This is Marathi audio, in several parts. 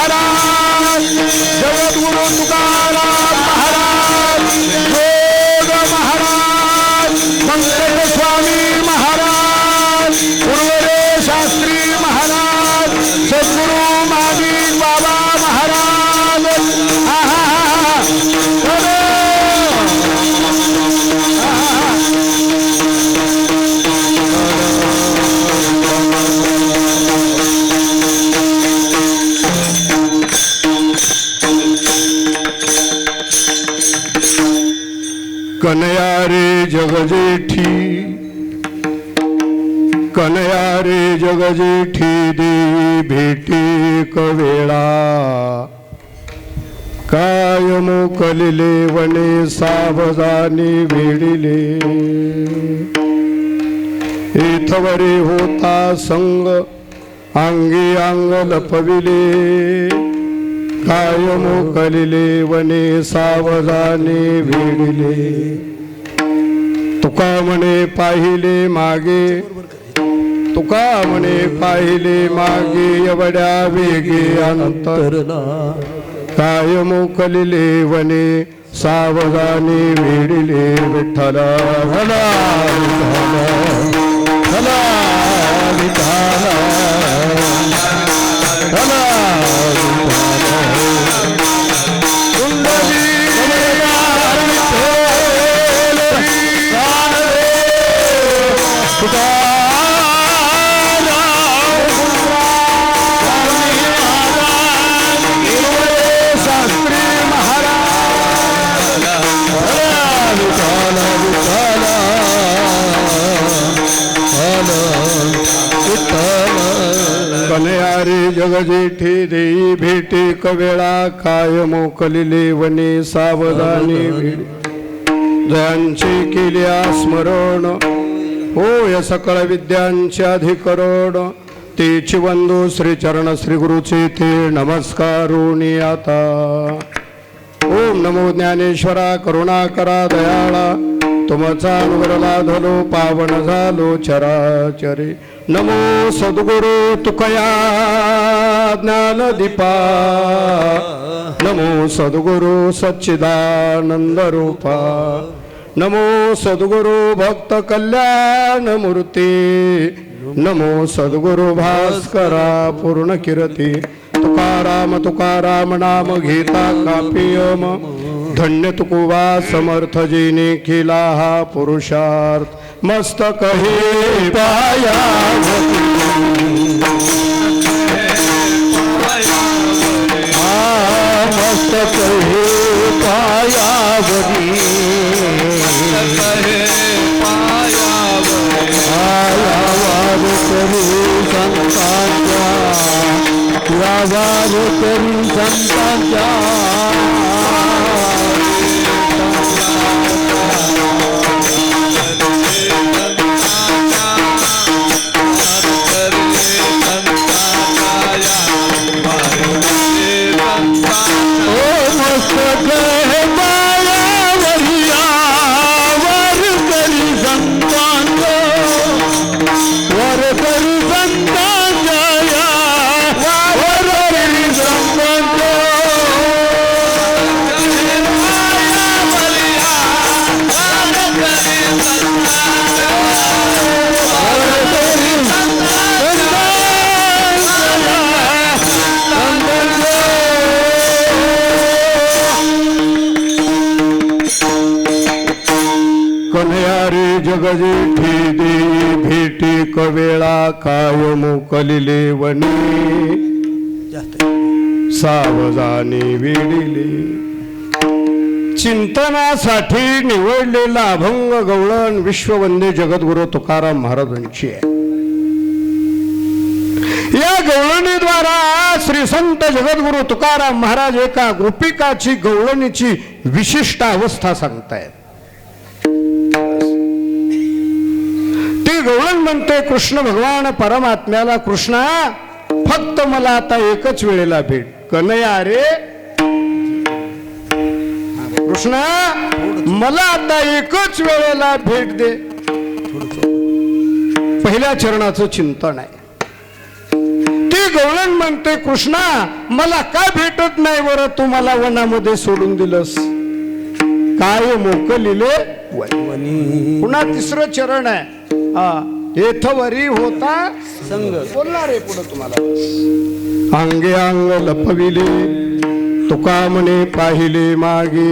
महाराज, जगद्गुरु तुकाराम महाराज, जोग महाराज, मंगल स्वामी महाराज, उर्वरे शास्त्री महाराज, सद्गुरु महावीर बाबा महाराज। कन्हैया रे जगजेठी, कन्हैया रे जगजेठी, देवी भेटे कवेळा, काय मोकलिले वने सावधानी वेडिले, एथवरे होता संग अंगी अंग लपविले, काय मोकलिले वने सावधानी वेडिले, तुका म्हणे पाहिले मागे, तुका म्हणे पाहिले मागे, एवढ्या वेगे अंतरला, काय मोकलिले वने सावधानी वेडिले, विठ्ठला भला भला विठ्ठला भला कन्हैया रे जगजेठी, देई भेटे कवेळा, काय मोकलिले वने सावधानी वेडी, जयांचे केल्या स्मरण, होय सकळ विद्यांचे अधिकरण, तेची वंदू श्री चरण श्री गुरुचे ते नमस्कारुणी आता। ओम नमो ज्ञानेश्वरा, करुणाकरा दयाळा, तुमचा अनुग्रह लाधलो, पावन झालो चराचरे, नमो सद्गुरु तुकया ज्ञानदीपा, नमो सद्गुरु सच्चिदानंद रूपा, नमो सद्गुरु भक्त कल्याण मूर्ती, नमो सद्गुरु भास्करा पूर्ण कीर्ती, तुकाराम तुकाराम नाम घेता कापियम, धन्य तुकुवा समर्थ जिने केला हा पुरुषार्थ, मस्तक हे पायावरी, मस्तक हे पायावरी, आयावार करी संतांच्या, यावार करी संतांच्या, जगजेठी, देई भेटे कवेळा, काय मोकलिले वने सावधानी वेडिले, चिंतनासाठी निवडलेला अभंग गवळण विश्ववंदे जगद्गुरु तुकाराम महाराजांची आहे। या गवळणीद्वारा श्री संत जगद्गुरु तुकाराम महाराज एका गोपिकाची गवळणीची विशिष्ट अवस्था सांगतायत। गवळण म्हणते कृष्ण भगवान परमात्म्याला, कृष्णा फक्त मला आता एकच वेळेला भेट, कन्हैया रे कृष्णा मला आता एकच वेळेला भेट दे। पहिल्या चरणाचं चिंतन आहे। ती गवळण म्हणते, कृष्णा मला का भेटत नाही बरं, तू मला वनामध्ये सोडून दिलंस. काय मोकलिले वनी. पुन्हा तिसरं चरण आहे, येथवरी होता संग. बोलणार आहे पुढे तुम्हाला. अंगे अंग लपविले तुका म्हणे पाहिले मागे,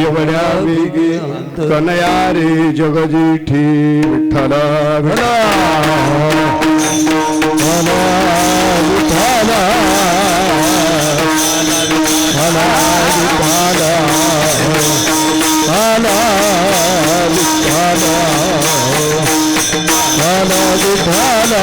एवढ्या वेगे कनया रे जगजीठी. विठ्ठला भला भला विठ्ठला भला विठ्ठला भला विठ्ठला भला विठ्ठला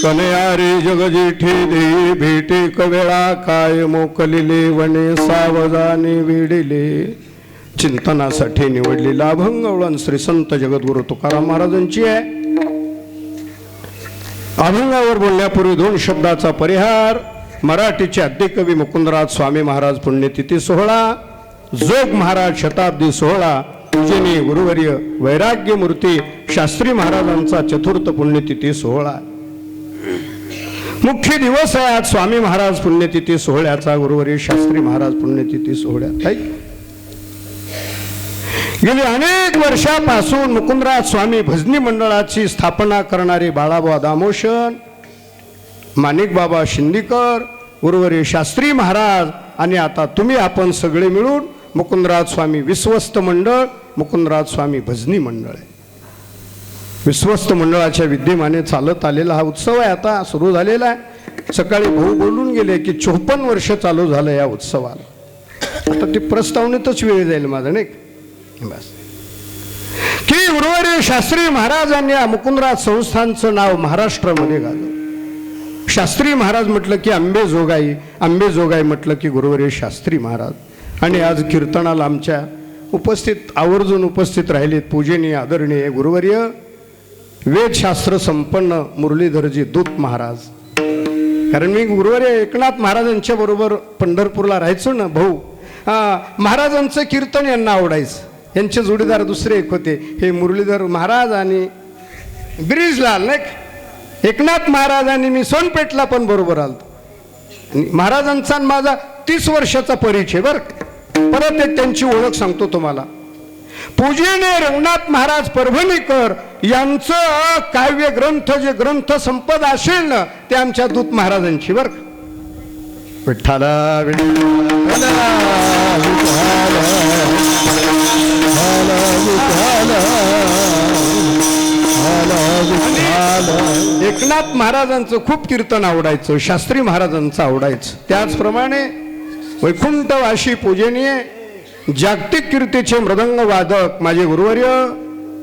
कनया रे जगजेठे देई भेटे कवेळा, काय मोकलिले वने सावधाने वेडिले. चिंतनासाठी निवडलेला अभंग वळण श्री संत जगद्गुरु तुकाराम महाराजांची आहे. अभंगावर बोलण्यापूर्वी 2 शब्दाचा परिहार. मराठीचे आद्यकवी मुकुंदराज स्वामी महाराज पुण्यतिथी सोहळा, जोग महाराज शताब्दी सोहळा, पूजनीय गुरुवर्य वैराग्य मूर्ती शास्त्री महाराजांचा 4th पुण्यतिथी सोहळा. मुख्य दिवस आहे आज स्वामी महाराज पुण्यतिथी सोहळ्याचा, गुरुवर्य शास्त्री महाराज पुण्यतिथी सोहळ्यात. गेली अनेक वर्षापासून मुकुंदराज स्वामी भजनी मंडळाची स्थापना करणारे बाळाबा दामोशन, माणिक बाबा शिंदीकर, गुरुवर्य शास्त्री महाराज आणि आता तुम्ही आपण सगळे मिळून मुकुंदराज स्वामी विश्वस्त मंडळ, मुकुंदराज स्वामी भजनी मंडळ आहे. विश्वस्त मंडळाच्या विद्यमाने चालत आलेला हा उत्सव आहे. आता सुरू झालेला आहे. सकाळी भाऊ बोलून गेले की 54 वर्ष चालू झालं या उत्सवाला. आता ती प्रस्तावनेतच वेळ जाईल माझा, नाही बस. की गुरुवर्य शास्त्री महाराजांनी या मुकुंदराज संस्थांचं नाव महाराष्ट्रामध्ये गाजवलं. शास्त्री महाराज म्हटलं की अंबेजोगाई, अंबेजोगाई म्हटलं की गुरुवर्य शास्त्री महाराज. आणि आज कीर्तनाला आमच्या आवर्जून उपस्थित राहिलेत पूजनीय आदरणीय गुरुवर्य वेदशास्त्र संपन्न मुरलीधरजी दूत महाराज. कारण मी गुरुवर्य एकनाथ महाराजांच्या बरोबर पंढरपूरला राहायचो ना भाऊ. महाराजांचं कीर्तन यांना आवडायचं. यांचे जोडीदार दुसरे एक होते, हे मुरलीधर महाराज आणि ब्रिजलाल नाही. एकनाथ महाराज आणि मी सोनपेठला पण बरोबर आलतो. महाराजांचा माझा 30 वर्षाचा परिचय. बरं परत एक त्यांची ओळख सांगतो तुम्हाला. पूजनीय रंगनाथ महाराज परभणीकर यांचं काव्य ग्रंथ, जे ग्रंथ संपदा असेल ना, ते आमच्या दूत महाराजांची. बरं विठ्ठला एकनाथ महाराजांचं खूप कीर्तन आवडायचं, शास्त्री महाराजांचं आवडायचं. त्याचप्रमाणे वैकुंठवासी पूजनीय जागतिक कीर्तीचे मृदंग वादक माझे गुरुवर्य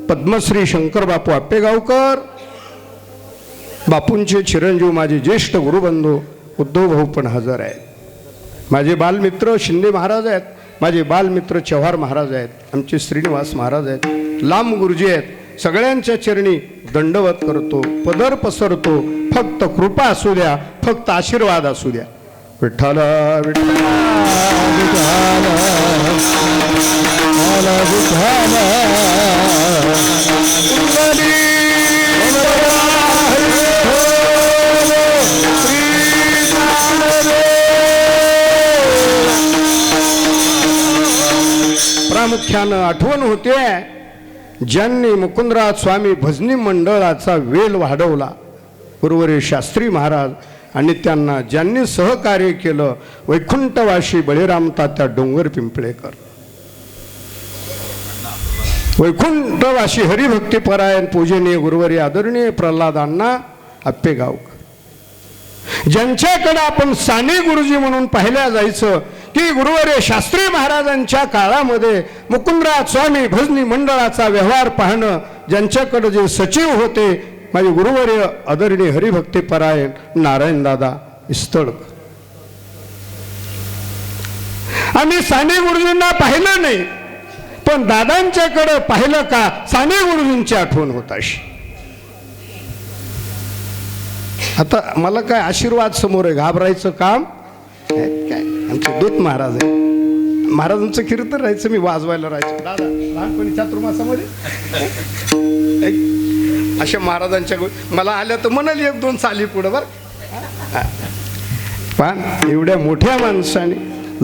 पद्मश्री शंकर बापू आप्पेगावकर, बापूंचे चिरंजीव माझे ज्येष्ठ गुरुबंधू उद्धव भाऊ पण हजर आहेत. माझे बालमित्र शिंदे महाराज आहेत, माझे बालमित्र चव्हार महाराज आहेत, आमचे श्रीनिवास महाराज आहेत, लांब गुरुजी आहेत. सगळ्यांच्या चरणी दंडवत करतो, पदर पसरतो. फक्त कृपा असू द्या, फक्त आशीर्वाद असू द्या. विठ्ठला विठ्ठला प्रामुख्यानं आठवण होते ज्यांनी मुकुंदराज स्वामी भजनी मंडळाचा वेल वाढवला, गुरुवर्य शास्त्री महाराज. आणि त्यांना ज्यांनी सहकार्य केलं, वैकुंठवासी बळीराम तात्या डोंगर पिंपळेकर, वैकुंठवासी हरिभक्तीपरायण पूजनीय गुरुवर्य आदरणीय प्रल्हाद अण्णा आप्पेगावकर, ज्यांच्याकडे आपण साने गुरुजी म्हणून पाहिल्या जायचं. की गुरुवर्य शास्त्री महाराजांच्या काळामध्ये मुकुंदराज स्वामी भजनी मंडळाचा व्यवहार पाहणं, ज्यांच्याकडे जे सचिव होते माझे गुरुवर्य आदरणीय हरिभक्तीपरायण नारायणदादा इस्तळकर. आम्ही साने गुरुजींना पाहिलं नाही, पण दादांच्याकडे पाहिलं का साने गुरुजींची आठवण होत अशी. आता मला काय आशीर्वाद समोर आहे, घाबरायचं काम काय. आमचे दूत महाराज आहे, महाराजांचं कीर्तन राहायचं, मी वाजवायला राहायचं. दादा लहानपणी चातुर्मासामध्ये अशा महाराजांच्या मला आल्या तर म्हणाली एक दोन चाली पुढं बरं. पण एवढ्या मोठ्या माणसाने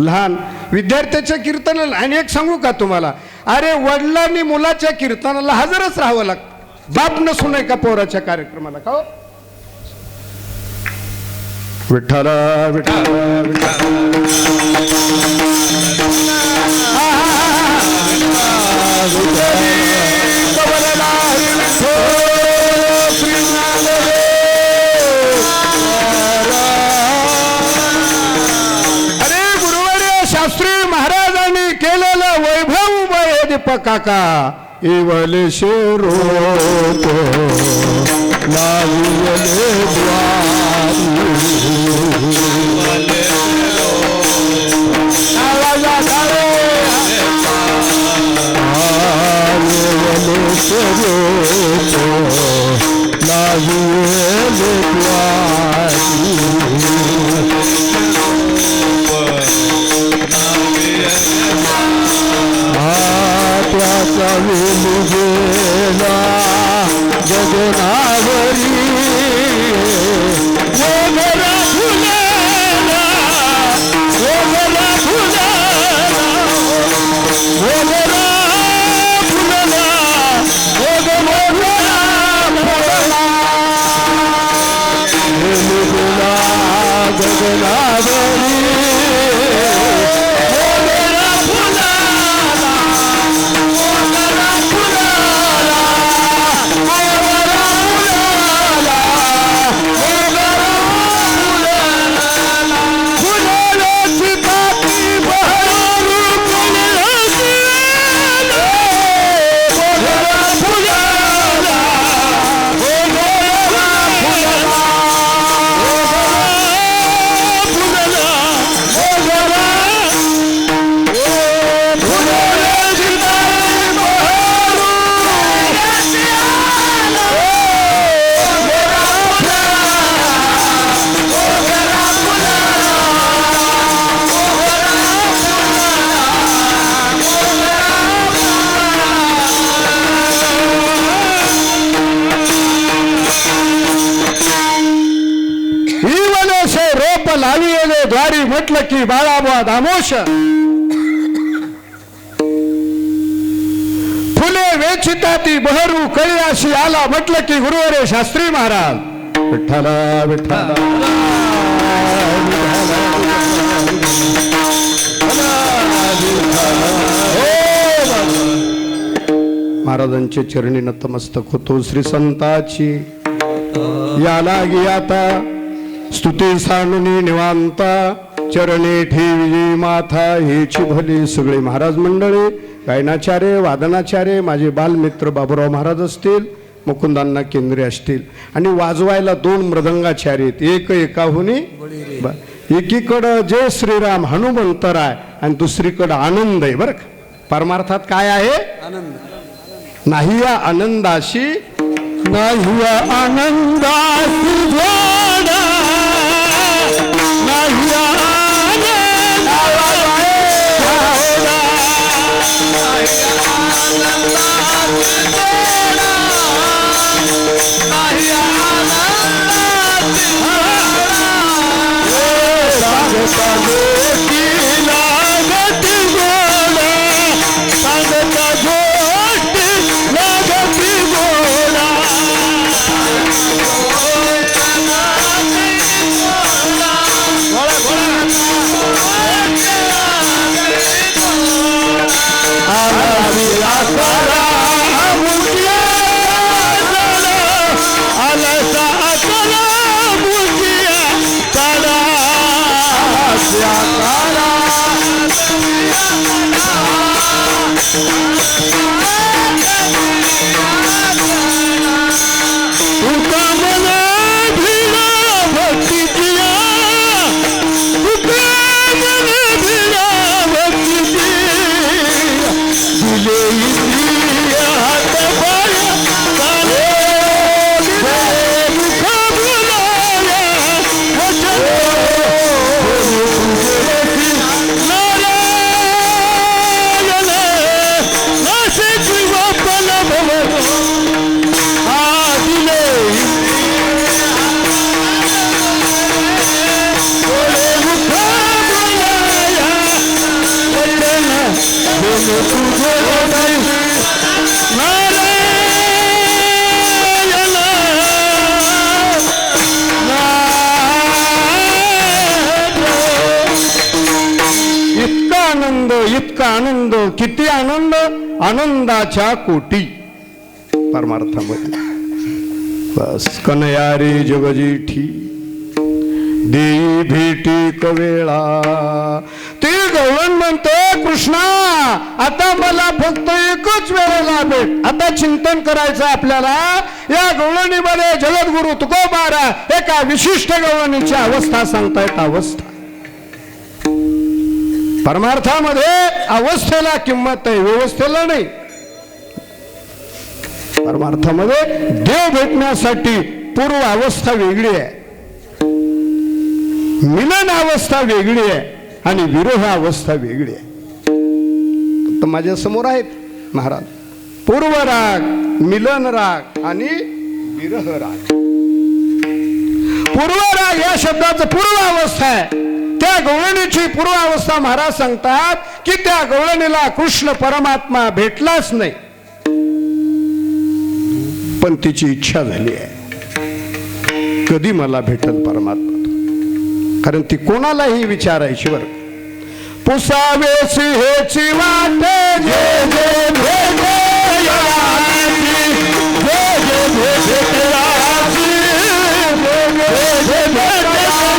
लहान विद्यार्थ्याच्या कीर्तनाला, आणि एक सांगू का तुम्हाला, अरे वडिलांनी मुलाच्या कीर्तनाला हजरच राहावं लागतं. बाप नसून आहे का पोराच्या कार्यक्रमाला का? विठ्ठल विठ्ठल शास्त्री महाराजांनी केलेलं वैभव उभय दीपक काका इवले शेरो द्वारी म्हटलं की बाळाबुवा दामोश फुले वेचिताती बहरू कळयाशी आला म्हटलं की गुरुवर्य शास्त्री महाराज. विठ्ठल विठ्ठल महाराजांचे चरणी नतमस्तक होतो. श्री संताची या लागी आता स्तुती सांडुनी निवांता चरणी ठेवी माथा हेची भली. सगळे महाराज मंडळी, गायनाचार्य वादनाचार्य, माझे बालमित्र बाबूराव महाराज असतील, मुकुंदांना केंद्रे असतील, आणि वाजवायला दोन मृदंगाचार्य आहेत. एक एकाहुनी एकीकडं जय श्रीराम हनुमंतराय आणि दुसरीकडं आनंद आहे. बरं का, परमार्थात काय आहे? आनंद. नाही या आनंदाशी नाही या आनंदाशी जोडा, नाही या Yeah. आनंद, किती आनंद, आनंदाच्या कोटी परमार्थामध्ये. बस कनया रे जगजीठी देई भेटी कवेळा. ते गवळण म्हणते कृष्णा आता मला फक्त एकच वेळेला भेट. आता चिंतन करायचं आपल्याला. या गवळणीमध्ये जगद्गुरु तुकोबारा एका विशिष्ट गवळणीची अवस्था सांगतायत. अवस्था परमार्थामध्ये अवस्थेला किंमत आहे, व्यवस्थेला नाही. परमार्थामध्ये देव भेटण्यासाठी पूर्व अवस्था वेगळी आहे, मिलन अवस्था वेगळी आहे आणि विरोह अवस्था वेगळी आहे. तर माझ्या समोर आहेत महाराज. पूर्व राग, मिलन राग आणि विरह राग. पूर्व राग या शब्दाचं पूर्व अवस्था आहे. त्या गवळणीची पूर्व अवस्था महाराज सांगतात की त्या गवळणीला कृष्ण परमात्मा भेटलाच नाही, पण तिची इच्छा झाली आहे कधी मला भेटल परमात्मा. कारण ती कोणालाही विचारायची वर. पुसावेसी हेची वाट जे जे भेटे याची, जे जे भेटे याची, जे जे भेटे याची,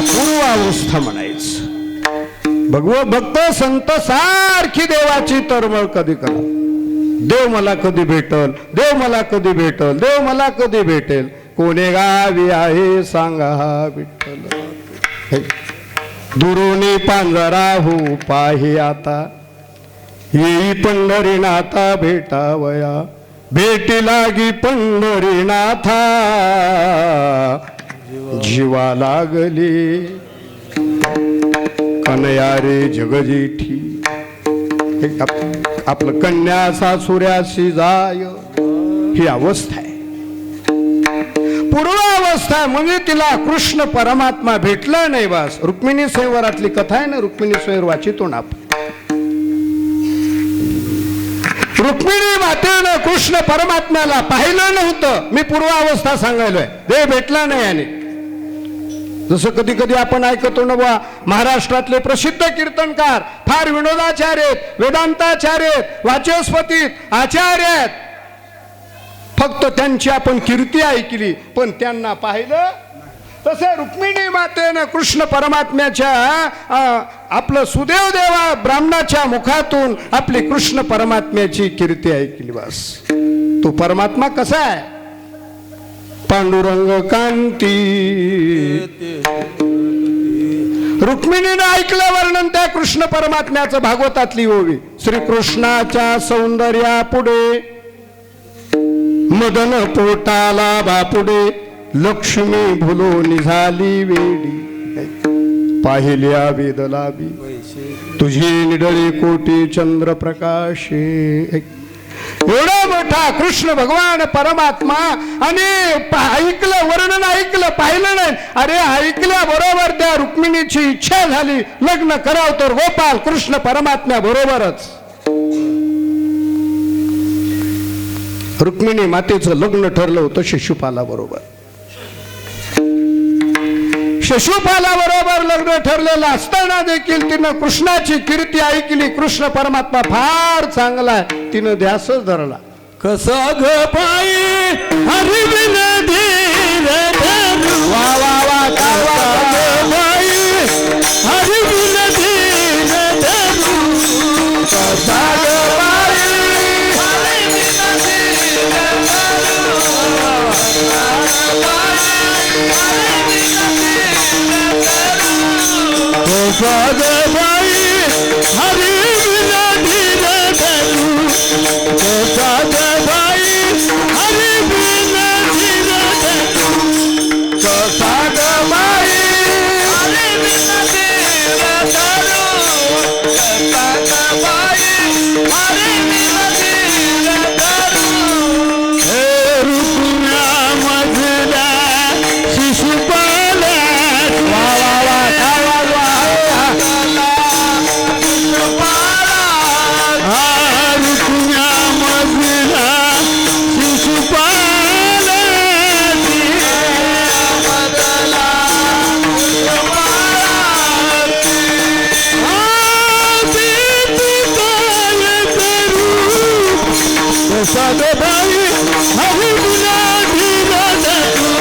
पुसावेसी म्हणायचं. भगवत भक्त संत सारखी देवाची तरमळ कधी करा. देव मला कधी भेटल, देव मला कधी भेटल, देव मला कधी भेटेल. कोणे गावी आहे सांगा हा विठ्ठल. दुरोनी पांजरा हो पाहे आता, येई पंढरीनाथा भेटावया. भेटी लागी पंढरीनाथा जीवा लागली. कनया रे जगजीठी आपलं कन्या सासुऱ्याशी जाय, ही अवस्था आहे. पूर्व अवस्था म्हणजे तिला कृष्ण परमात्मा भेटला नाही. बस रुक्मिणी स्वयंवरातली कथा आहे ना, रुक्मिणी स्वयंवर वाचितो ना आपण. रुक्मिणी मातेनं कृष्ण परमात्म्याला पाहिलं नव्हतं. मी पूर्व अवस्था सांगायलोय. देव भेटला नाही. आणि जसं कधी कधी आपण ऐकतो ना बा, महाराष्ट्रातले प्रसिद्ध कीर्तनकार फार विनोदाचार्य आहेत, वेदांताचार्य आहेत, वाचस्पती आचार्य आहेत. फक्त त्यांची आपण कीर्ती ऐकली पण त्यांना पाहिलं. तसे रुक्मिणी मातेनं कृष्ण परमात्म्याच्या आपलं सुदेव देवा ब्राह्मणाच्या मुखातून आपली कृष्ण परमात्म्याची कीर्ती ऐकली. बस तो परमात्मा कसा आहे. पांडुरंग कांती. रुक्मिणीनं ऐकलं वर्णन त्या कृष्ण परमात्म्याचं भागवतातली ओवी. श्रीकृष्णाच्या सौंदर्या पुढे मदन पोटाला बापुडे, लक्ष्मी भुलो निझाली वेडी. पाहिल्या वेदलाबी तुझी निडळी कोटी चंद्रप्रकाशे. एवढा मोठा कृष्ण भगवान परमात्मा. आणि ऐकलं वर्णन, ऐकलं पाहिलं नाही. अरे ऐकल्या बरोबर त्या रुक्मिणीची इच्छा झाली लग्न करावं तर गोपाल कृष्ण परमात्म्या बरोबरच. रुक्मिणी मातेचं लग्न ठरलं होतं शिशुपाला बरोबर. शिशुपाला बरोबर लग्न ठरलेलं असताना देखील तिनं कृष्णाची कीर्ती ऐकली. कृष्ण परमात्मा फार चांगला आहे, तिनं ध्यासच धरला. कसा ग पायी हरिविन धीर धरू, वा वा वा पायी हरिविन धीर धरू, कसा ग पायी हरिविन धीर धरू, कसा ग बाई हरी बिना धीर धरू कसा ग बाई हरी बिना धीर धरू कसा ग बाई हरी बिना धीर धरू कसा ग बाई हरी बिना धीर धरू हे रुक्मिण्या मधुरा शिशुपाला वा वा वा काय वाजवा रुक्मिण्या मधुरा शिशुपाला कसा ग बाई हरी बिना धीर धरू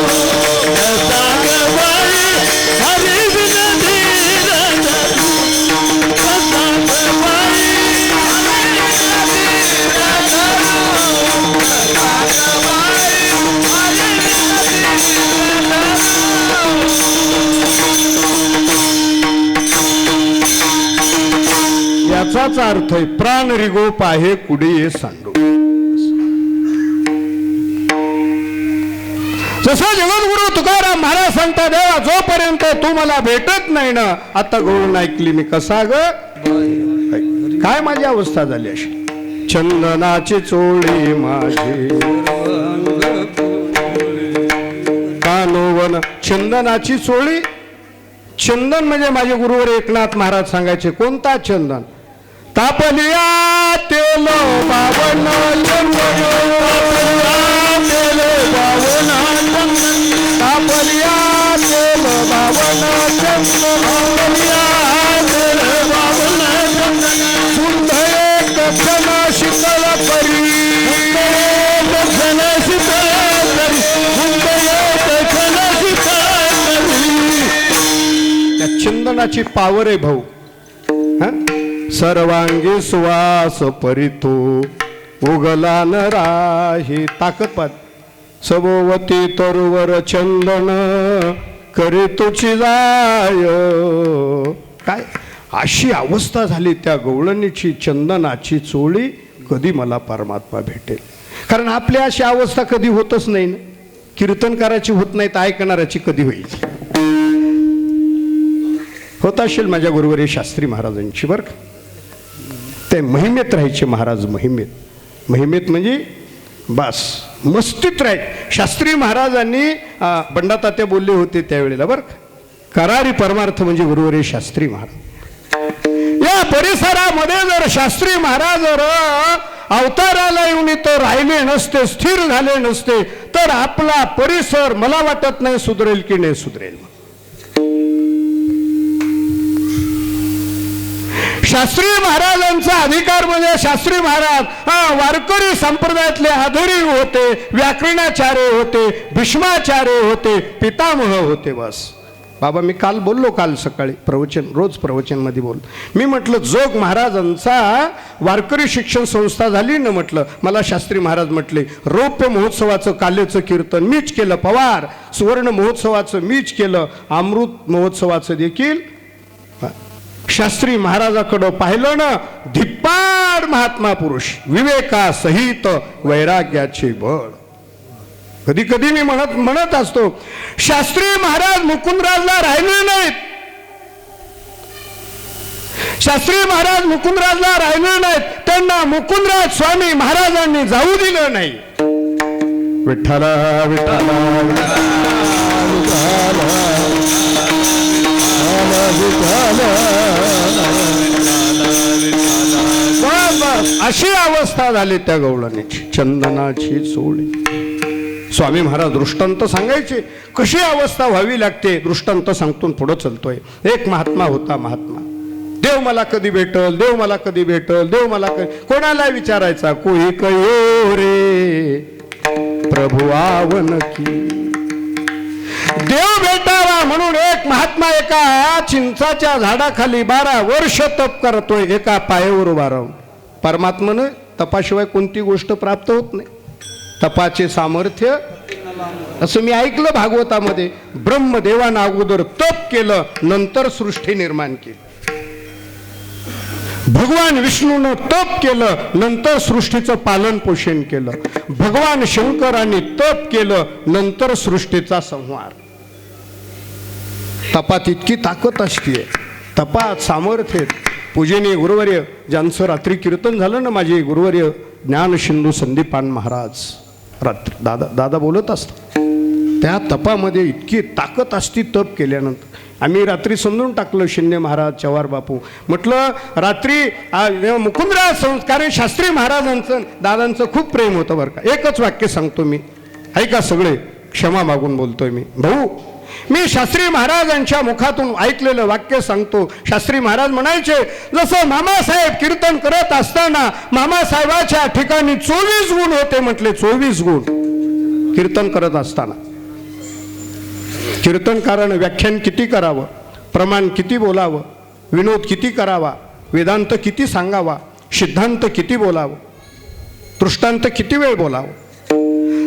कसा ग बाई हरी बिना धीर धरू कसा ग बाई हरी बिना धीर धरू कसा ग बाई हरी बिना धीर धरू याचाच अर्थ आहे प्राण रिगोप आहे कुडी ये सांडू. जसं जगद्गुरु तुकाराम महाराज सांगता देवा जोपर्यंत तू मला भेटत नाही ना आता गवळण ऐकली मी कसा ग काय माझी अवस्था झाली अशी. चंदनाची चोळी माझी कानोवन चंदनाची चोळी. चंदन म्हणजे माझे गुरुवर एकनाथ महाराज सांगायचे कोणता चंदन. तापलिया तेल बावन चंदन तेल बावन तापलिया तेल बावन चंदन तेल बावन सुंदर कथन शीतल परी कथन शीतल परी सुंदर कथन शीतल परी. त्या चंदनाची पावर आहे भाऊ. सर्वांगी सुवास परितो उगला न राही ताकद पात सभोवती तरुवर चंदन करी तुची जाय. काय अशी अवस्था झाली त्या गवळणीची. चंदनाची चोळी कधी मला परमात्मा भेटेल. कारण आपल्या अशी अवस्था कधी होतच नाही ना. कीर्तनकाराची होत नाही तर ऐकणाराची कधी होईल. होत असेल माझ्या गुरुवारी शास्त्री महाराजांची बरं का. ते महिमेत राहायचे महाराज. महिमेत म्हणजे बस मस्तीत राहायचे. शास्त्री महाराजांनी बंडातात्या बोलले होते त्यावेळेला बरं का. करारी परमार्थ म्हणजे गुरुवारी शास्त्री महाराज. या परिसरामध्ये जर शास्त्री महाराज जर अवताराला येऊन इथं राहिले नसते स्थिर झाले नसते तर आपला परिसर मला वाटत नाही सुधरेल की नाही सुधरेल. शास्त्री महाराजांचा अधिकार म्हणजे शास्त्री महाराज वारकरी संप्रदायातले आधारी होते, व्याकरणाचार्य होते, भीष्माचार्य होते, पितामह होते. बस बाबा मी काल बोललो काल सकाळी प्रवचन रोज प्रवचनमध्ये बोल मी म्हटलं जोग महाराजांचा वारकरी शिक्षण संस्था झाली ना म्हटलं. मला शास्त्री महाराज म्हटले रौप्य महोत्सवाचं कालेचं कीर्तन मीच केलं, पवार सुवर्ण महोत्सवाचं मीच केलं, अमृत महोत्सवाचं देखील शास्त्री महाराजाकडं पाहिलं ना. धिप्पाड महात्मा पुरुष विवेका सहित वैराग्याचे बळ. कधी कधी मी म्हणत असतो शास्त्री महाराज मुकुंदराजला राहिले नाहीत. शास्त्री महाराज मुकुंदराजला राहिले नाहीत. त्यांना मुकुंदराज स्वामी महाराजांनी जाऊ दिलं नाही. विठ्ठला विठ्ठला अशी अवस्था झाली त्या गवळणीची. चंदनाची चोळी. स्वामी महाराज दृष्टांत सांगायचे कशी अवस्था व्हावी लागते. दृष्टांत सांगतून पुढे चलतोय. एक महात्मा होता. महात्मा देव मला कधी भेटल, देव मला कधी भेटल, देव मला कोणाला विचारायचा. कोई कयो रे प्रभु आवन की. देव भेटावा म्हणून एक महात्मा एका चिंचाच्या झाडाखाली 12 वर्ष तप करतोय एका पायावर उभा राहून. परमात्म्यानं तपाशिवाय कोणती गोष्ट प्राप्त होत नाही. तपाचे सामर्थ्य असं मी ऐकलं भागवतामध्ये. ब्रह्मदेवानं अगोदर तप केलं, नंतर सृष्टी निर्माण केली. भगवान विष्णूनं तप केलं, नंतर सृष्टीचं पालन पोषण केलं. भगवान शंकरांनी तप केलं, नंतर सृष्टीचा संहार. तपात इतकी ताकद असते, तपात सामर्थ्य. पूजनीय गुरुवर्य ज्यांचं रात्री कीर्तन झालं ना, माझे गुरुवर्य ज्ञानसिंधू संदीपान महाराज रात्री दादा बोलत असतात. त्या तपामध्ये इतकी ताकद असती तप केल्यानंतर. आम्ही रात्री समजून टाकलं, शिंदे महाराज, चव्हार बापू, म्हटलं रात्री मुकुंदराज संस्कार शास्त्री महाराजांचं दादांचं खूप प्रेम होतं बरं का. एकच वाक्य सांगतो मी, ऐका सगळे, क्षमा मागून बोलतोय मी. भाऊ, मी शास्त्री महाराजांच्या मुखातून ऐकलेलं वाक्य सांगतो. शास्त्री महाराज म्हणायचे, जसं मामासाहेब कीर्तन करत असताना मामासाहेबाच्या ठिकाणी 24 गुण होते. म्हटले 24 गुण कीर्तन करत असताना. कीर्तनकारानं व्याख्यान किती करावं, प्रमाण किती बोलावं, विनोद किती करावा, वेदांत किती सांगावा, सिद्धांत किती बोलावं, दृष्टांत किती वेळ बोलावं.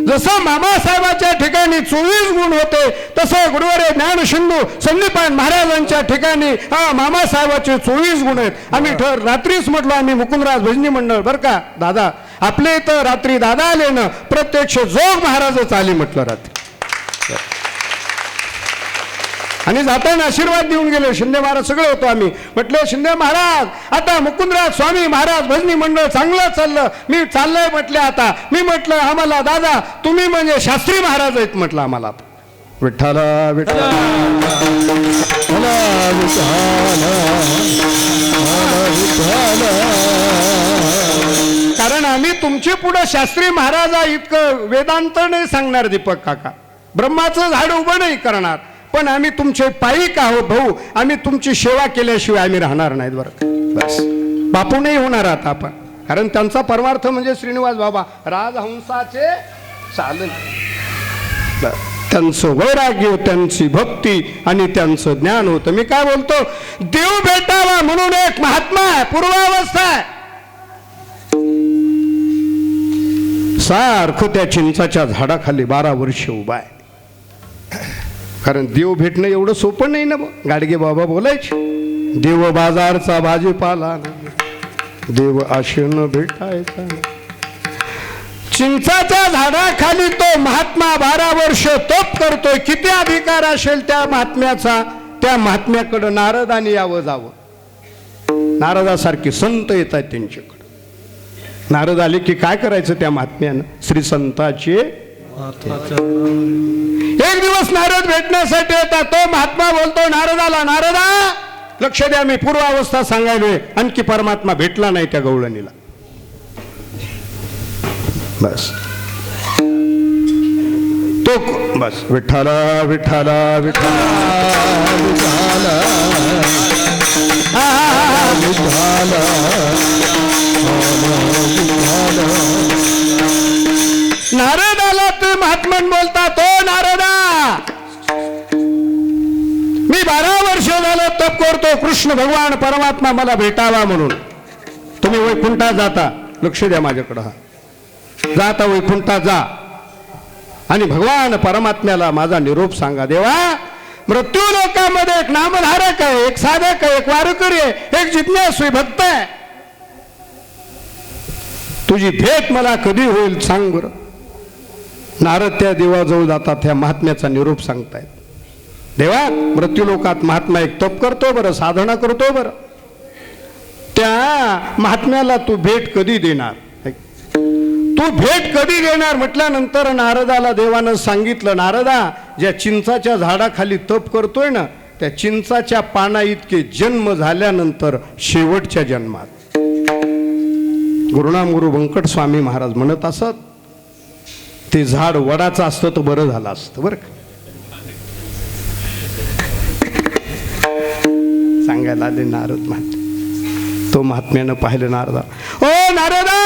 जसं मामासाहेबाच्या ठिकाणी 24 गुण होते, तसं गुरुवर्य ज्ञानसिंधू संदीपान महाराजांच्या ठिकाणी मामासाहेबाचे 24 गुण आहेत. आम्ही रात्रीच म्हटलो, आम्ही मुकुंदराज भजनी मंडळ बरं का दादा, आपले तर रात्री दादा आले ना, प्रत्यक्ष जोग महाराजच आले म्हटलं रात्री. आणि जाताना आशीर्वाद देऊन गेले. शिंदे महाराज सगळे होतो आम्ही. म्हटलं, शिंदे महाराज, आता मुकुंदराज स्वामी महाराज भजनी मंडळ चांगलं चाललं, मी चाललंय म्हटलं. आता मी म्हटलं, आम्हाला दादा तुम्ही म्हणजे शास्त्री महाराज आहेत म्हटलं आम्हाला. विठ्ठला विठ्ठला कारण आम्ही तुमचे पुढे शास्त्री महाराजा इतकं वेदांत नाही सांगणार दीपक काका, ब्रह्माचं झाड उभं नाही करणार, पण आम्ही तुमचे पायिक आहोत भाऊ. आम्ही तुमची सेवा केल्याशिवाय आम्ही राहणार नाहीत बरं. बस बापू नाही होणार आता आपण, कारण त्यांचा परमार्थ म्हणजे श्रीनिवास बाबा राजहंसाचे चालन. त्यांचं वैराग्य, त्यांची भक्ती आणि त्यांचं ज्ञान होतं. मी काय बोलतो, देव भेटावा म्हणून एक महात्मा आहे, पूर्वावस्था आहे. सारखं त्या चिंचाच्या झाडाखाली 12 वर्ष उभा आहे. कारण देव भेटणं एवढं सोपं नाही ना. गाडगे बाबा बोलायचे, देव बाजारचा भाजीपाला, देव आशेनं भेटायचा. चिंचाच्या झाडाखाली तो महात्मा 12 वर्ष तप करतोय. किती अधिकार असेल त्या महात्म्याचा. त्या महात्म्याकडं नारदाने यावं जावं. नारदासारखे संत येत आहेत त्यांच्याकडे. नारद आले की काय करायचं त्या महात्म्यानं, श्री संताचे. एक दिवस नारद भेटण्यासाठी येतात. तो महात्मा बोलतो नारदाला, नारदा लक्ष द्या, मी पूर्वावस्था सांगायलोय. आणखी परमात्मा भेटला नाही त्या गवळणीला. बस तो बस विठ्ठला विठ्ठला विठ्ठला नारदाला ते महात्मन बोलता, तो नारदा मी 12 वर्ष झालं तप करतो, कृष्ण भगवान परमात्मा मला भेटावा म्हणून. तुम्ही वैकुंठात जाता, लक्ष द्या माझ्याकडं, हा जाता वैकुंठात जा आणि भगवान परमात्म्याला माझा निरोप सांगा. देवा, मृत्यू लोकामध्ये एक नामधारक आहे, एक साधक आहे, एक वारकरी आहे, एक जिज्ञासू भक्त आहे. तुझी भेट मला कधी होईल सांग बरं. नारद त्या देवाजवळ जातात, त्या महात्म्याचा निरोप सांगतायत. देवा, मृत्यू लोकात महात्मा एक तप करतो बरं, साधना करतो बरं, त्या महात्म्याला तू भेट कधी देणार, तू भेट कधी देणार म्हटल्यानंतर नारदाला देवानं सांगितलं, नारदा, ज्या चिंचाच्या झाडाखाली तप करतोय ना, त्या चिंचाच्या पाना इतके जन्म झाल्यानंतर शेवटच्या जन्मात गुरुनाम गुरु व्यंकट स्वामी महाराज म्हणत असत, ते झाड वडाचं असतं तर बरं झालं असतं बरं का. सांगायला आले नारद महात्मा. तो महात्म्यानं पाहिलं नारदा, ओ नारदा,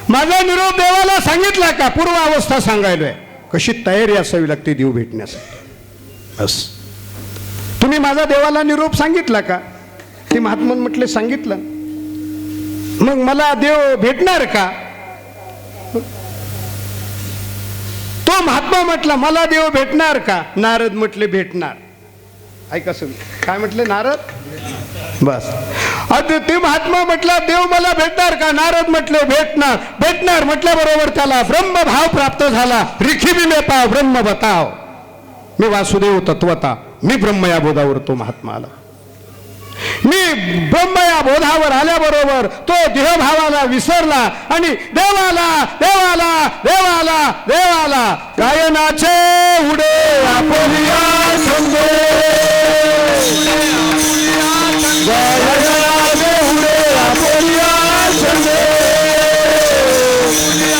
माझा निरोप देवाला सांगितला का? पूर्वावस्था सांगायलोय. कशी तयारी असावी लागते देव भेटण्यासाठी. बस तुम्ही माझा देवाला निरोप सांगितला का? ते महात्मन म्हटले सांगितलं. मग मला देव भेटणार का? तो महात्मा म्हटला मला देव भेटणार का? नारद म्हटले भेटणार. ऐका सगळं काय म्हटले नारद? बस. आता ते महात्मा म्हटला देव मला भेटणार का? नारद म्हटले भेटणार. भेटणार म्हटल्याबरोबर त्याला ब्रह्मभाव प्राप्त झाला. रिखिबी में पाव ब्रह्म बताव, मी वासुदेव तत्वता, मी ब्रह्म या बोधावर तो महात्मा आला. मी ब्रह्म या बोधावर आल्याबरोबर तो देहभावाला विसरला आणि देवाला देवाला देवाला देवाला गायनाचे उडे आपोलिया छंदे, गायनाचे उडे आपोलिया छंदे,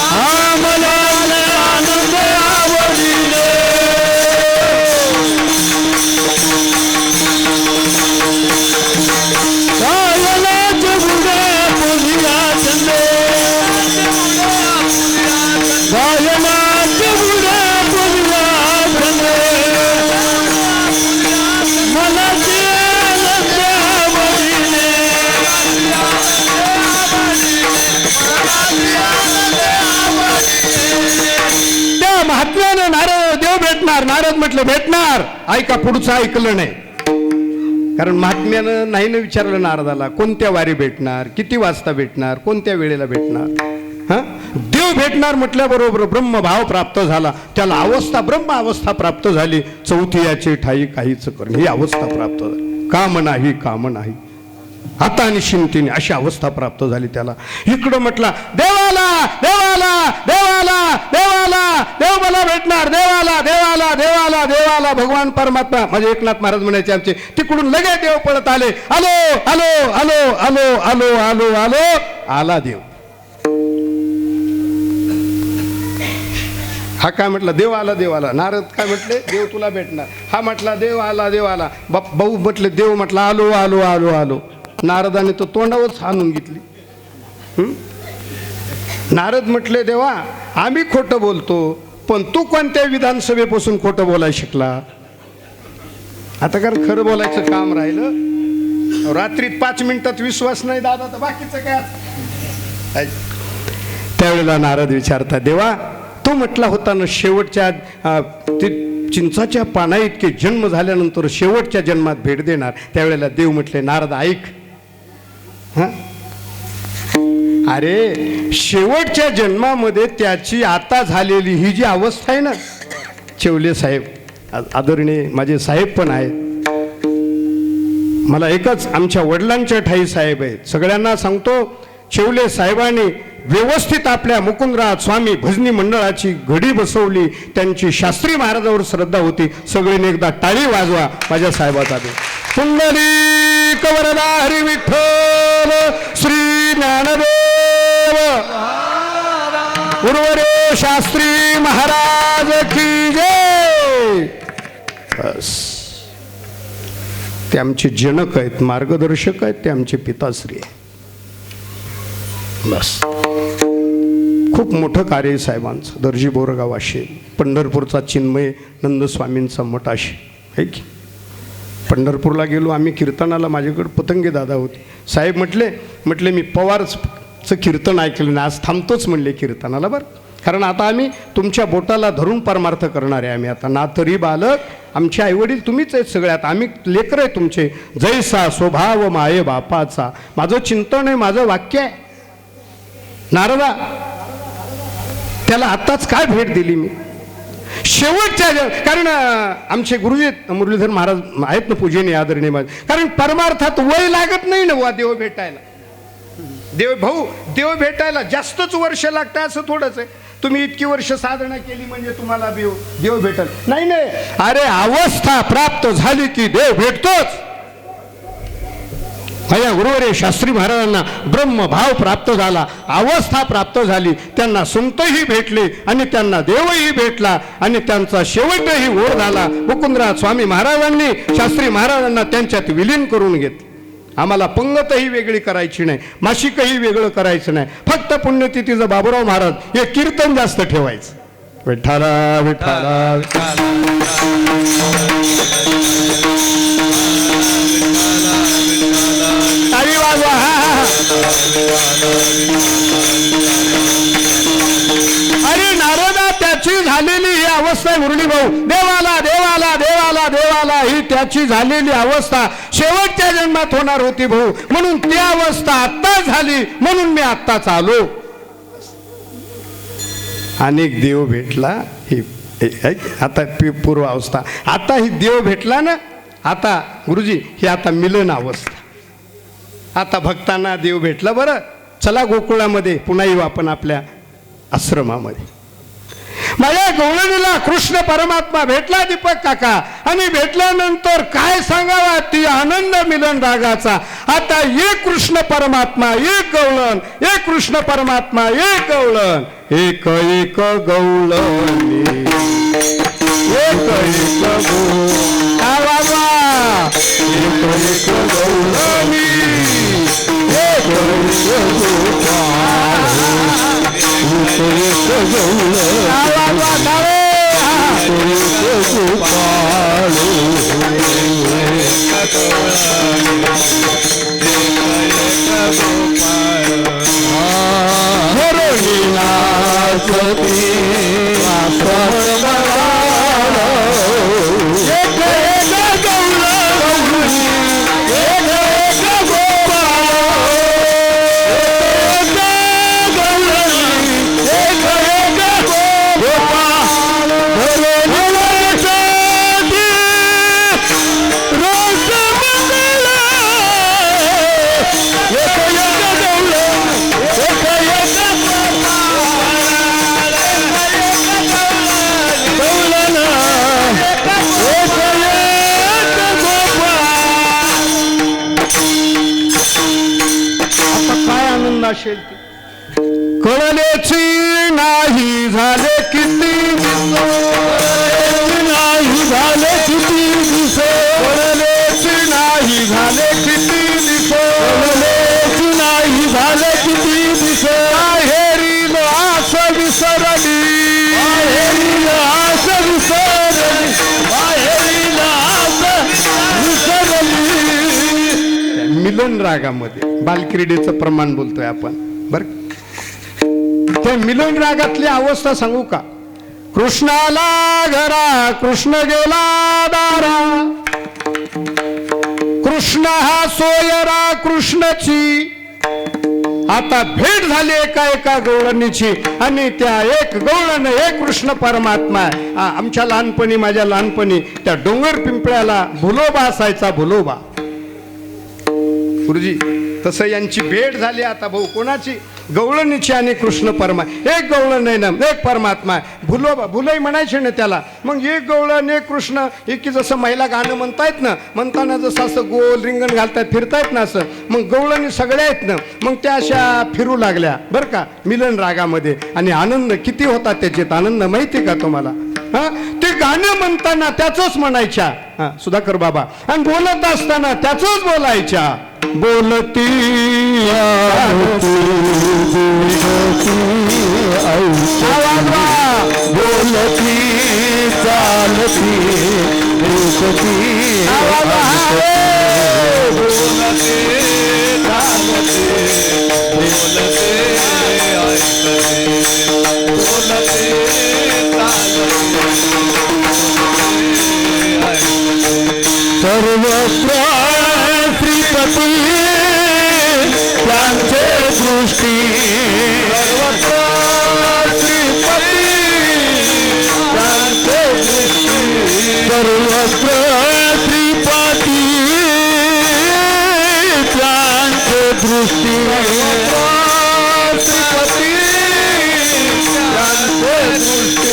आम्हाला आनंद आवडीने. त्या महात्म्यानं नारद देव भेटणार. नारद म्हटलं भेटणार. ऐका पुढचं ऐकलं नाही, कारण महात्म्यानं नाही ना विचारलं नारदाला कोणत्या वारी भेटणार, किती वाजता भेटणार, कोणत्या वेळेला भेटणार. हा, देव भेटणार म्हटल्याबरोबर ब्रह्मभाव प्राप्त झाला. त्याला अवस्था ब्रह्म अवस्था प्राप्त झाली. चौथी याचे ठाई काहीच करण ही अवस्था प्राप्त झाली. काम नाही काम नाही आता आणि शिंतीने अशी अवस्था प्राप्त झाली त्याला. इकडं म्हटला देवाला देवाला देवाला देवाला देव मला भेटणार. देवाला देवाला देवाला देवाला भगवान परमात्मा माझे एकनाथ महाराज म्हणायचे आमचे. तिकडून लगेच देव पळत आले. आलो आलो आलो आलो आलो आलो आलो आला देव. हा काय म्हटला देव आला देवाला. नारद काय म्हटले देव तुला भेटणार. हा म्हटला देव आला देव आला. भाऊ म्हटले देव म्हटला आलो आलो आलो आलो. नारदाने तो तोंडावरच हाणून घेतली. नारद म्हटले देवा आम्ही खोटं बोलतो, पण तू कोणत्या विधानसभेपासून खोटं बोलायला शिकला? आता कारण खरं बोलायचं काम राहिलं. रात्रीत 5 मिनिटात विश्वास नाही दादा तर बाकीचं काय. त्यावेळेला नारद विचारता देवा तो म्हटला होता ना शेवटच्या चिंचाच्या पाना इतके जन्म झाल्यानंतर शेवटच्या जन्मात भेट देणार. त्यावेळेला देव म्हटले नारद ऐक. हा, अरे शेवटच्या जन्मामध्ये त्याची आता झालेली ही जी अवस्था आहे ना, चेवले साहेब आदरणीय माझे साहेब पण आहेत. मला एकच आमच्या वडिलांच्या ठाई साहेब आहेत. सगळ्यांना सांगतो चेवले साहेबांनी व्यवस्थित आपल्या मुकुंदराज स्वामी भजनी मंडळाची घडी बसवली. त्यांची शास्त्री महाराजावर श्रद्धा होती. सगळ्यांनी एकदा टाळी वाजवा माझ्या साहेबाचा देव. पुंडलिक वरदा हरी विठ्ठल श्री ज्ञानदेव उर्वरे शास्त्री महाराज की जय. बस ते आमचे जनक आहेत, मार्गदर्शक आहेत, ते आमचे पिताश्री आहे. बस खूप मोठं कार्य आहे साहेबांचं. दर्जी बोरगाव असेल, पंढरपूरचा चिन्मय नंदस्वामींचा मठ असेल आहे की. पंढरपूरला गेलो आम्ही कीर्तनाला. माझ्याकडे पतंगे दादा होते. साहेब म्हटले मी पवारचं कीर्तन ऐकलं ना, आज थांबतोच म्हणले कीर्तनाला. बरं कारण आता आम्ही तुमच्या बोटाला धरून परमार्थ करणार आहे. आम्ही आता ना तरी बालक आमचे आईवडील तुम्हीच आहेत सगळ्यात. आम्ही लेकर आहे तुमचे. जैसा स्वभाव माये बापाचा. माझं चिंतन आहे, माझं वाक्य आहे. नारदा त्याला आत्ताच काय भेट दिली मी शेवटच्या. कारण आमचे गुरुजी मुरलीधर महाराज आहेत ना पूजनीय आदरणीय माझे. कारण परमार्थात वय लागत नाही ना वा देव भेटायला. देव भेटायला जास्तच वर्ष लागतं असं थोडंच आहे. तुम्ही इतकी वर्ष साधना केली म्हणजे तुम्हाला देव भेटल नाही. अरे अवस्था प्राप्त झाली की देव भेटतोच. माझ्या गुरुवरे शास्त्री महाराजांना ब्रह्मभाव प्राप्त झाला, अवस्था प्राप्त झाली. त्यांना संतही भेटले आणि त्यांना देवही भेटला आणि त्यांचा शेवटही ओढ झाला. मुकुंदराज स्वामी महाराजांनी शास्त्री महाराजांना त्यांच्यात विलीन करून घेतले. आम्हाला पंगतही वेगळी करायची नाही, मासिकही वेगळं करायचं नाही. फक्त पुण्यतिथीचं बाबूराव महाराज हे कीर्तन जास्त ठेवायचं. विठ्ठला विठ्ठला ताली वाजवा. अरे नारदा त्याची झालेली त्याची झालेली अवस्था शेवटच्या जन्मात होणार होती भाऊ, म्हणून ती अवस्था आत्ता झाली, म्हणून मी आत्ताच आलो. अनेक देव भेटला, ही आता पूर्व अवस्था, आता ही देव भेटला ना, आता गुरुजी ही आता मिलन अवस्था. आता भक्तांना देव भेटला. बरं चला गोकुळामध्ये पुन्हा येऊ आपण आपल्या आश्रमामध्ये. माझ्या गवळणीला कृष्ण परमात्मा भेटला दीपक काका, आणि भेटल्यानंतर काय सांगावा ती आनंद मिलन रागाचा. आता एक कृष्ण परमात्मा एक गवळण, एक कृष्ण परमात्मा एक गवळण, एक एक गवळणी, एक एक गवळणी, एक एक गवळणी, एक असेल ती कळलेची नाही झाले किती नाही झाले किती दिस, कळलेची नाही झाले किती दिस, कळलेची नाही झाले किती दिस, हेरील आस विसरली, हेरील आस विसरली, हेरील आस विसरली. मिलन रागामध्ये बालक्रीडेचं प्रमाण बोलतोय आपण. बरं त्या मिलन रागातली अवस्था सांगू का? कृष्णाला घरा कृष्ण गेला दारा, कृष्ण हा सोयरा कृष्णाची. आता भेट झाली एका एका गवळणीची, आणि त्या एक गवळण एक कृष्ण परमात्मा. आमच्या लहानपणी माझ्या लहानपणी त्या डोंगर पिंपळ्याला भुलोबा असायचा, भुलोबा गुरुजी. तसं यांची भेट झाली आता भाऊ कोणाची? गवळणीची आणि कृष्ण परमा. एक गवळण नाही ना, एक परमात्मा. भुलोबा भुलई म्हणायचे ना त्याला. मग एक गवळण एक कृष्ण, एक की जसं महिला गाणं म्हणतायत ना, म्हणताना जसं असं गोल रिंगण घालतायत फिरतायत ना असं, मग गवळणी सगळ्या आहेत ना, मग त्या अशा फिरू लागल्या बरं का मिलन रागामध्ये. आणि आनंद किती होता त्याच्यात, आनंद माहिती का तुम्हाला? हा ते गाणं म्हणताना त्याचंच म्हणायच्या सुधाकर बाबा, आणि बोलत असताना त्याचंच बोलायच्या. बोलती बोलती चालती बोलती सर्वत्र श्रीपती त्यांचे दृष्टी, सर्वत्र श्रीपती त्यांचे दृष्टी, सर्वत्र श्रीपती त्यांचे दृष्टी, श्रीपती त्यांचे दृष्टी.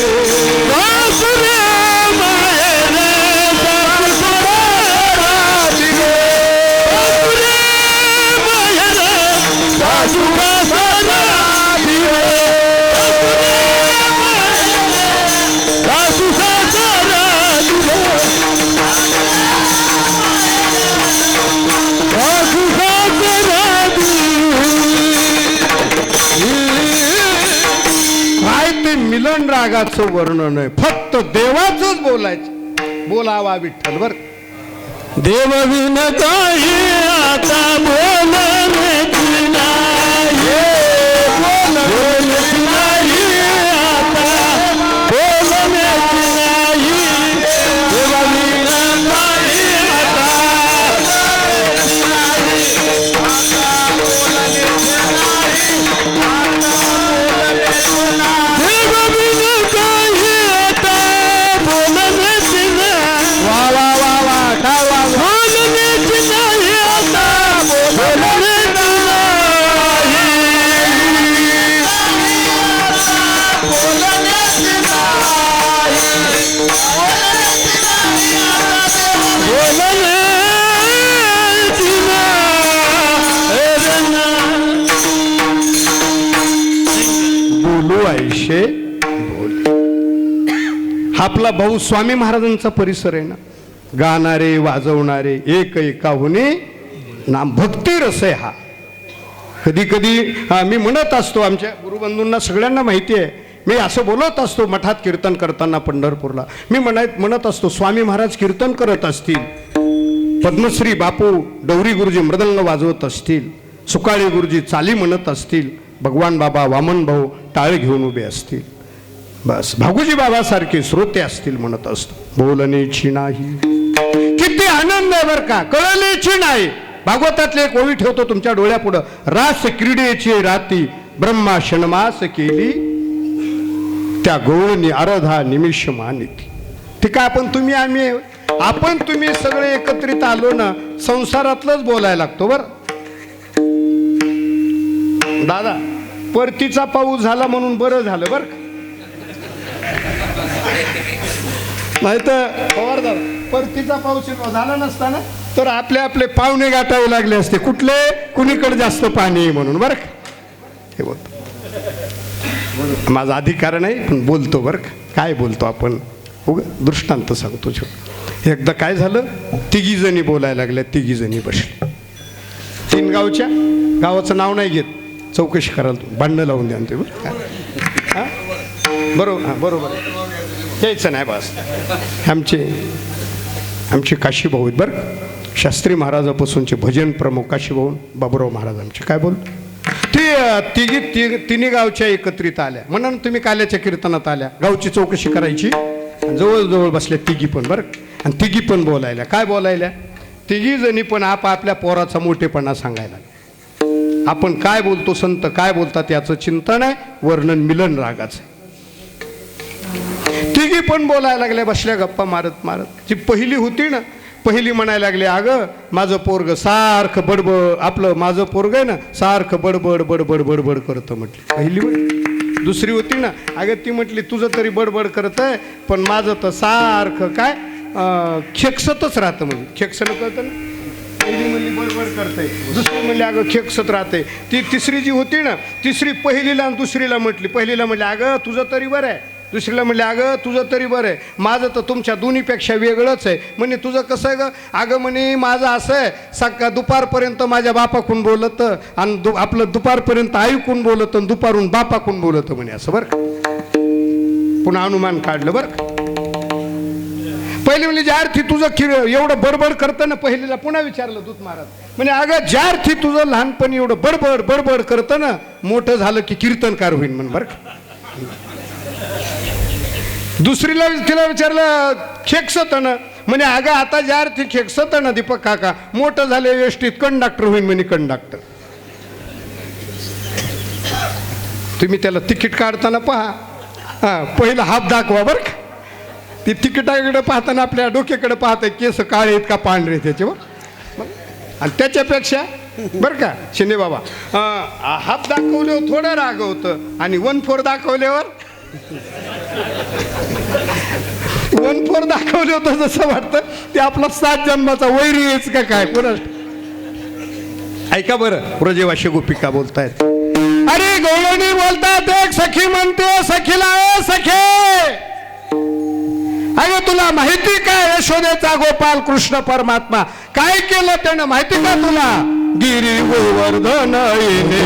मिलन रागाचं वर्णन आहे, फक्त देवाचंच बोलायचं. बोलावा विठ्ठल. बर देव विन काही आता बोलण्याची नाही, बोलण्याची नाही आता बोलण्याची नाही, देव विन काही विषय बोल. हा आपला भाऊ स्वामी महाराजांचा परिसर आहे ना. गाणारे वाजवणारे एक एकाहुने नाम भक्ती रस आहे हा. कधी कधी मी म्हणत असतो, आमच्या गुरुबंधूंना सगळ्यांना माहिती आहे, मी असं बोलत असतो मठात कीर्तन करताना पंढरपूरला. मी म्हणत असतो स्वामी महाराज कीर्तन करत असतील, पद्मश्री बापू डवरी गुरुजी मृदंग वाजवत असतील, सुकाळे गुरुजी चाली म्हणत असतील, भगवान बाबा वामन भाऊ टाळ घेऊन उभे असतील, बस भागुजी बाबा सारखे श्रोते असतील म्हणत असतो. बोलण्याची नाही. किती आनंद आहे बरं का, कळलेची नाही. भागवतातले एक ओवी ठेवतो तुमच्या डोळ्यापुढं. रास क्रीडेची राती ब्रह्मा षणमास केली, त्या गौळणी अर्धा निमिष मानिती. ते काय आपण तुम्ही सगळे एकत्रित आलो ना, संसारातलंच बोलायला लागतो बर दादा. परतीचा पाऊस झाला म्हणून बरं झालं बर. नाही तर पवार दादा, परतीचा पाऊस झाला नसताना तर आपले पाहुणे गाठावे लागले असते. कुठले कुणीकडे जास्त पाणी आहे म्हणून बरं का. हे बोलतो, माझा अधिकार नाही पण बोलतो बरं का. काय बोलतो आपण, दृष्टांत सांगतो. एकदा काय झालं, तिघी जणी बोलायला लागल्या. तिघी जणी बसल्या. 3 गावाचं नाव नाही घेत, चौकशी करायला भांडणं लावून द्या ते बरं का. हां बरोबर, हां बरोबर यायचं नाही बस. आमचे काशी भाऊ आहेत बरं. शास्त्री महाराजापासूनचे भजन प्रमुख काशी भाऊ बाबुराव महाराज आमचे. काय बोल ते तिन्ही गावच्या एकत्रित आल्या. म्हणून तुम्ही काल्याच्या कीर्तनात आल्या. गावची चौकशी करायची. जवळजवळ बसल्या तिघी पण बरं. आणि तिघी पण बोलायला. काय बोलायला, तिघी जणी पण आपल्या पोराचा मोठेपणा सांगायला. आपण काय बोलतो, संत काय बोलतात याचं चिंतन आहे, वर्णन मिलन रागाचं. तिघी पण बोलायला लागल्या बसल्या गप्पा मारत मारत. जी पहिली होती ना, पहिली म्हणायला लागली, अगं माझं पोरग सारखं बडबड, आपलं माझं पोरग आहे ना सारखं बडबड बडबड बडबड करतं म्हटली पहिली. दुसरी होती ना, अगं ती म्हटली तुझं तरी बडबड करत आहे पण माझं तर सारखं काय खेकसतच राहतं. म्हणजे खेकसनं कळतं ना. पहिली म्हणली बडबड करते, दुसरी म्हणली अगं खेकसत राहते. ती तिसरी जी होती ना, तिसरी पहिलीला आणि दुसरीला म्हटली. पहिलीला म्हणली अगं तुझं तरी बरं आहे. दुसरीला म्हणले अगं तुझं तरी बरं आहे, माझं तर तुमच्या दोन्हीपेक्षा वेगळंच आहे. म्हणे तुझं कसं आहे गं. अगं म्हणे माझं असं आहे, दुपारपर्यंत माझ्या बापाकडून बोलतं आणि आपलं दुपारपर्यंत आईकून बोलतं आणि दुपारून बापाकडून बोलतं म्हणे असं बरं का. पुन्हा अनुमान काढलं बरं का. पहिले म्हणजे ज्या अर्थी तुझं एवढं बडबड करतं ना, पहिलीला पुन्हा विचारलं दूत महाराज. म्हणजे अगं ज्या अर्थी तुझं लहानपणी एवढं बडबड बडबड करतं ना, मोठं झालं की कीर्तनकार होईल म्हण बरं का. दुसरीला तिला विचारलं खेकसत ना, म्हणे अगं आता ज्या अर्थी खेकसत ना दीपक काका, मोठं झाले व्यवस्थित कंडक्टर होईल म्हणे कंडक्टर. तुम्ही त्याला तिकीट काढताना पहा, हां पहिलं हात दाखवा बरं का. ती तिकिटाकडे पाहताना आपल्या डोक्याकडे पाहत केस काळे आहेत का पांढरे त्याच्यावर. आणि त्याच्यापेक्षा बरं का शिंदे बाबा, हात दाखवल्यावर थोडं रागवतं आणि 1/4 दाखवल्यावर 1/4 दाखवलं होतं जसं वाटतं ते आपला 7 जन्माचा वैरी आहेच का काय पुन्हा. ऐका बरं, व्रजवासी गोपिका बोलतायत. अरे गवळणी बोलतात. एक सखी म्हणते सखीला, ए सखे अरे तुला माहिती काय यशोदेचा गोपाल कृष्ण परमात्मा काय केलं त्यानं माहिती का तुला. गिरी गोवर्धन येणे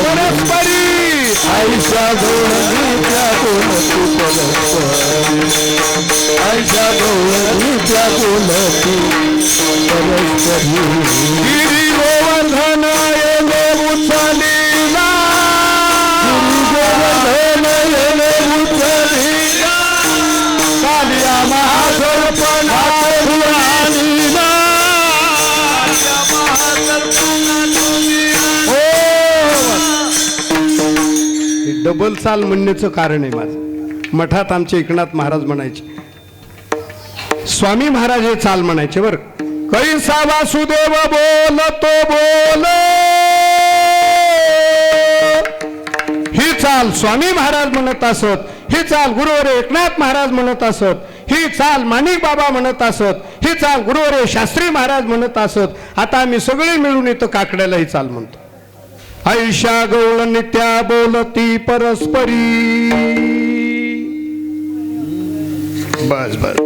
परस्परी आईशा गौरवीच्या बोलती आईशा गौरवीच्या बोलती परस्परी. गिरी गोवर्धन येणे उचलीला, गिरी गोवर्धन येणे डबल चाल म्हणण्याचं कारण आहे माझं. मठात आमचे एकनाथ महाराज म्हणायचे, स्वामी महाराज हे चाल म्हणायचे बर. कैसा वासुदेव बोलतो बोल, ही चाल स्वामी महाराज म्हणत असत, ही चाल गुरुवर एकनाथ महाराज म्हणत असत, ही चाल माणिक बाबा म्हणत असत, ही चाल गुरुवर शास्त्री महाराज म्हणत असत. आता आम्ही सगळे मिळून इथं काकड्याला ही चाल म्हणतो. ऐशा गौळ नित्या बोलती परस्परी. बस बस